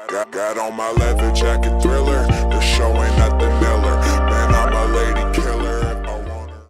Got on my leather jacket Thriller. The show ain't nothing Miller. Man, I'm a lady killer. If I want her.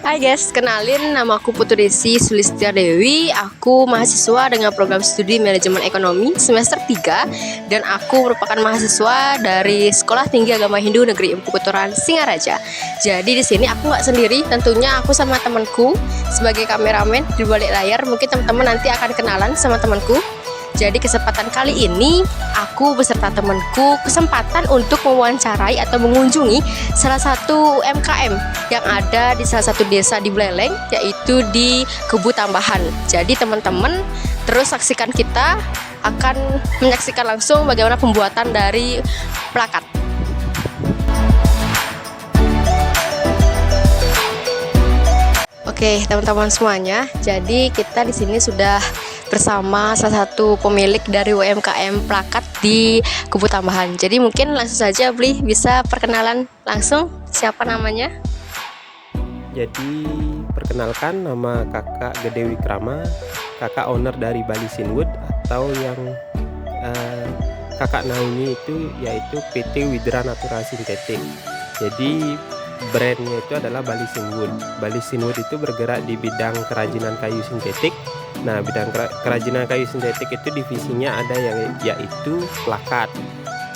Hai guys, kenalin, nama aku Putu Desi Sulistya Dewi. Aku mahasiswa dengan program studi manajemen ekonomi semester 3 dan aku merupakan mahasiswa dari Sekolah Tinggi Agama Hindu Negeri Empu Kuturan Singaraja. Jadi di sini aku nggak sendiri, tentunya aku sama temanku sebagai kameramen di balik layar. Mungkin teman-teman nanti akan kenalan sama temanku. Jadi kesempatan kali ini aku beserta temanku kesempatan untuk mewawancarai atau mengunjungi salah satu UMKM yang ada di salah satu desa di Buleleng, yaitu di Kebu Tambahan. Jadi teman-teman terus saksikan, kita akan menyaksikan langsung bagaimana pembuatan dari plakat. Oke, teman-teman semuanya. Jadi kita di sini sudah bersama salah satu pemilik dari UMKM plakat di Kebu Tambahan. Jadi mungkin langsung saja Bli bisa perkenalan langsung siapa namanya? Jadi perkenalkan, nama kakak Gede Wikrama, kakak owner dari Bali Sinwood, atau yang kakak naungi itu yaitu PT Widra Natural Sintetik. Jadi brandnya itu adalah Bali Sinwood. Bali Sinwood itu bergerak di bidang kerajinan kayu sintetik. Nah, bidang kerajinan kayu sintetik itu divisinya ada yang yaitu plakat,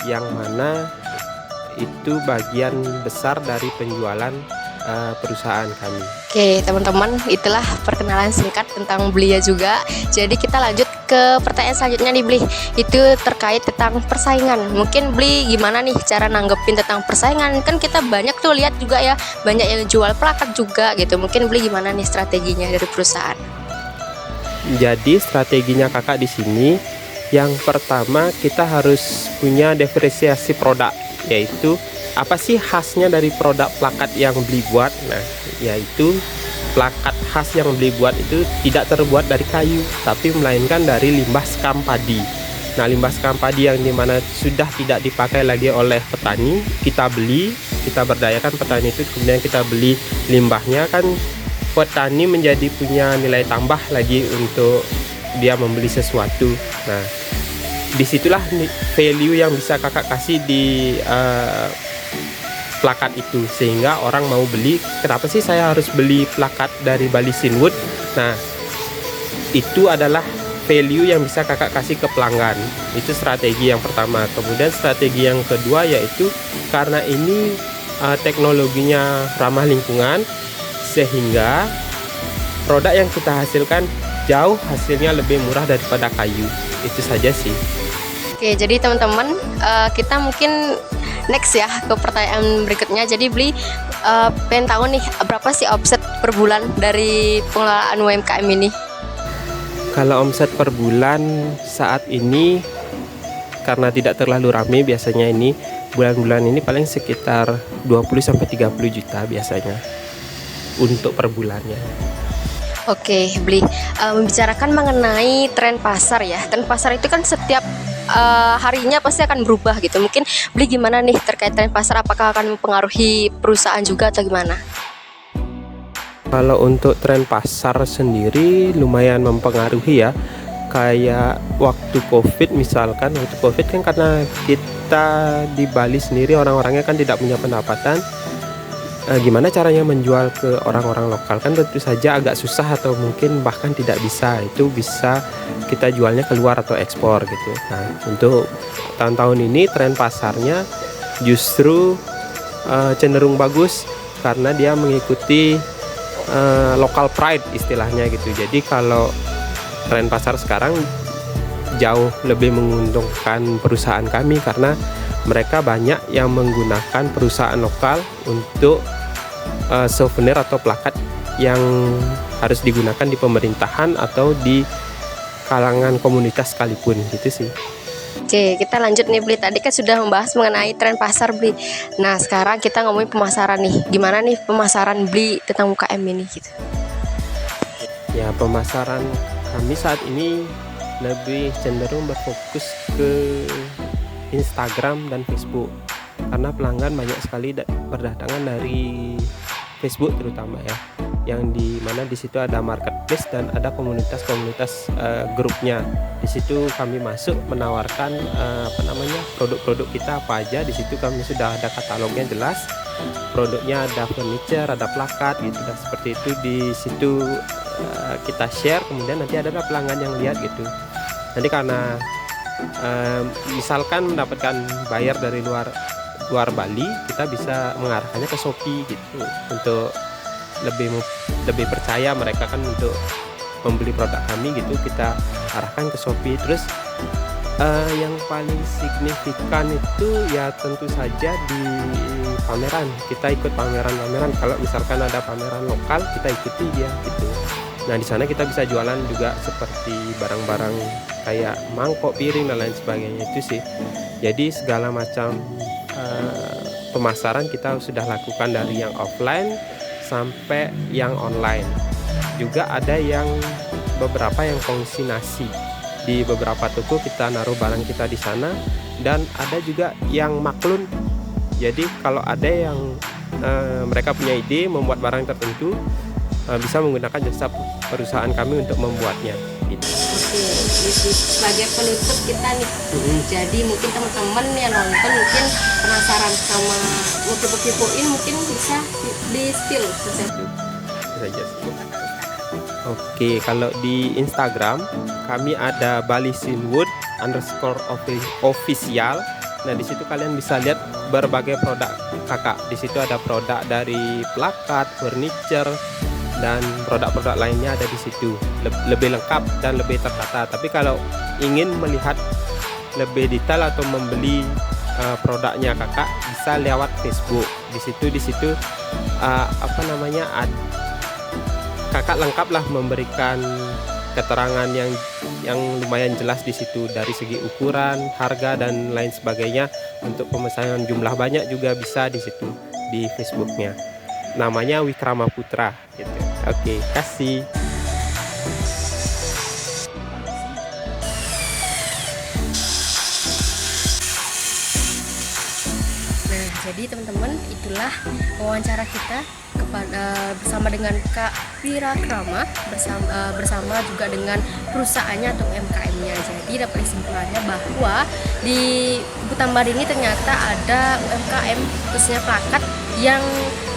yang mana itu bagian besar dari penjualan perusahaan kami. Oke teman-teman, itulah perkenalan singkat tentang beliau juga. Jadi kita lanjut ke pertanyaan selanjutnya nih Bli. Itu terkait tentang persaingan. Mungkin Bli gimana nih cara nanggepin tentang persaingan? Kan kita banyak tuh lihat juga ya, banyak yang jual plakat juga gitu. Mungkin Bli gimana nih strateginya dari perusahaan? Jadi strateginya kakak di sini, yang pertama kita harus punya diferensiasi produk, yaitu apa sih khasnya dari produk plakat yang Bli buat. Nah, yaitu plakat khas yang Bli buat itu tidak terbuat dari kayu, tapi melainkan dari limbah sekam padi. Nah, limbah sekam padi yang dimana sudah tidak dipakai lagi oleh petani, kita beli, kita berdayakan petani itu, kemudian kita beli limbahnya, kan petani menjadi punya nilai tambah lagi untuk dia membeli sesuatu. Nah, disitulah value yang bisa kakak kasih di plakat itu, sehingga orang mau beli. Kenapa sih saya harus beli plakat dari Bali Sinwood? Nah, itu adalah value yang bisa kakak kasih ke pelanggan. Itu strategi yang pertama. Kemudian strategi yang kedua yaitu karena ini teknologinya ramah lingkungan, sehingga produk yang kita hasilkan jauh hasilnya lebih murah daripada kayu. Itu saja sih. Oke, jadi teman-teman kita mungkin next ya ke pertanyaan berikutnya. Jadi Bli pengen tahu nih, berapa sih omset per bulan dari pengelolaan UMKM ini? Kalau omset per bulan saat ini, karena tidak terlalu ramai biasanya, ini bulan-bulan ini paling sekitar 20-30 juta biasanya untuk per bulannya. Oke Bli, membicarakan mengenai tren pasar ya. Tren pasar itu kan setiap harinya pasti akan berubah gitu. Mungkin Bli gimana nih terkait tren pasar, apakah akan mempengaruhi perusahaan juga atau gimana? Kalau untuk tren pasar sendiri lumayan mempengaruhi ya. Kayak waktu COVID misalkan, waktu COVID kan karena kita di Bali sendiri orang-orangnya kan tidak punya pendapatan. Gimana caranya menjual ke orang-orang lokal, kan tentu saja agak susah atau mungkin bahkan tidak bisa. Itu bisa kita jualnya keluar atau ekspor gitu. Nah, untuk tahun-tahun ini tren pasarnya justru cenderung bagus karena dia mengikuti local pride istilahnya gitu. Jadi kalau tren pasar sekarang jauh lebih menguntungkan perusahaan kami karena mereka banyak yang menggunakan perusahaan lokal untuk souvenir atau plakat yang harus digunakan di pemerintahan atau di kalangan komunitas sekalipun gitu sih. Oke, kita lanjut nih Bli. Tadi kan sudah membahas mengenai tren pasar Bli. Nah sekarang kita ngomongin pemasaran nih. Gimana nih pemasaran Bli tentang UMKM ini gitu? Ya, pemasaran kami saat ini lebih cenderung berfokus ke Instagram dan Facebook, karena pelanggan banyak sekali berdatangan dari Facebook terutama ya, yang di mana di situ ada marketplace dan ada komunitas-komunitas grupnya. Di situ kami masuk menawarkan produk-produk kita apa aja. Di situ kami sudah ada katalognya jelas. Produknya ada furniture, ada plakat gitu, dan seperti itu. Di situ kita share, kemudian nanti ada pelanggan yang lihat gitu. Nanti karena misalkan mendapatkan buyer dari luar Bali, kita bisa mengarahkannya ke Shopee gitu untuk lebih percaya mereka kan untuk membeli produk kami gitu, kita arahkan ke Shopee. Terus yang paling signifikan itu ya tentu saja di pameran. Kita ikut pameran-pameran. Kalau misalkan ada pameran lokal, kita ikuti dia gitu. Nah, di sana kita bisa jualan juga seperti barang-barang kayak mangkok, piring dan lain sebagainya itu sih. Jadi segala macam pemasaran kita sudah lakukan dari yang offline sampai yang online. Juga ada yang beberapa yang konsignasi. Di beberapa toko kita naruh barang kita di sana, dan ada juga yang maklun. Jadi kalau ada yang mereka punya ide membuat barang tertentu, bisa menggunakan jasa perusahaan kami untuk membuatnya gitu. Oke, sebagai penutup kita nih, jadi mungkin teman-teman yang nonton mungkin penasaran sama motif-motifin, mungkin bisa di spill saja. Oke, kalau di Instagram kami ada balisinwood_official. Nah, di situ kalian bisa lihat berbagai produk kakak. Di situ ada produk dari plakat, furniture, dan produk-produk lainnya ada di situ. Lebih lengkap dan lebih tertata. Tapi kalau ingin melihat lebih detail atau membeli produknya kakak, bisa lewat Facebook. Di situ kakak lengkap lah memberikan keterangan yang lumayan jelas di situ dari segi ukuran, harga dan lain sebagainya. Untuk pemesanan jumlah banyak juga bisa di situ di Facebooknya. Namanya Wikrama Putra gitu. Oke, kasih. Nah, jadi teman-teman, itulah wawancara kita bersama dengan Kak Wirakrama, bersama juga dengan perusahaannya atau UMKM-nya. Jadi dapat kesimpulannya bahwa di Butambar ini ternyata ada UMKM khususnya plakat yang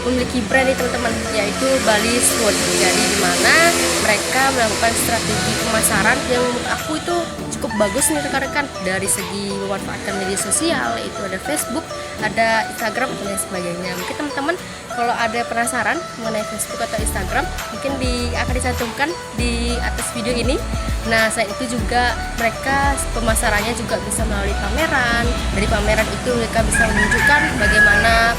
memiliki brand nih teman-teman, yaitu Baliswood. Jadi di mana mereka melakukan strategi pemasaran yang menurut aku itu cukup bagus nih rekan-rekan, dari segi memanfaatkan media sosial, itu ada Facebook, ada Instagram dan sebagainya. Mungkin teman-teman kalau ada penasaran mengenai Facebook atau Instagram, mungkin akan dicantumkan di atas video ini. Nah, selain itu juga mereka pemasarannya juga bisa melalui pameran. Dari pameran itu mereka bisa menunjukkan bagaimana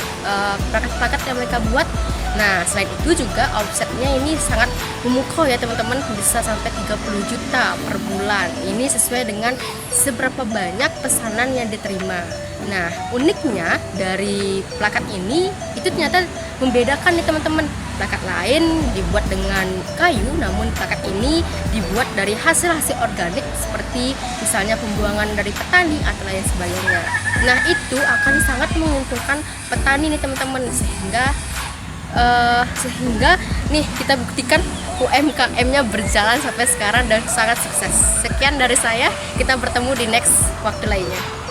plakat-plakat yang mereka buat. Nah, selain itu juga omsetnya ini sangat memukau ya teman-teman, bisa sampai 30 juta per bulan. Ini sesuai dengan seberapa banyak pesanan yang diterima. Nah, uniknya dari plakat ini itu ternyata membedakan nih teman-teman. Plakat lain dibuat dengan kayu, namun plakat ini dibuat dari hasil-hasil organik seperti misalnya pembuangan dari petani atau lain sebagainya. Nah, itu akan sangat menguntungkan petani nih teman-teman, sehingga nih kita buktikan UMKM-nya berjalan sampai sekarang dan sangat sukses. Sekian dari saya, kita bertemu di next waktu lainnya.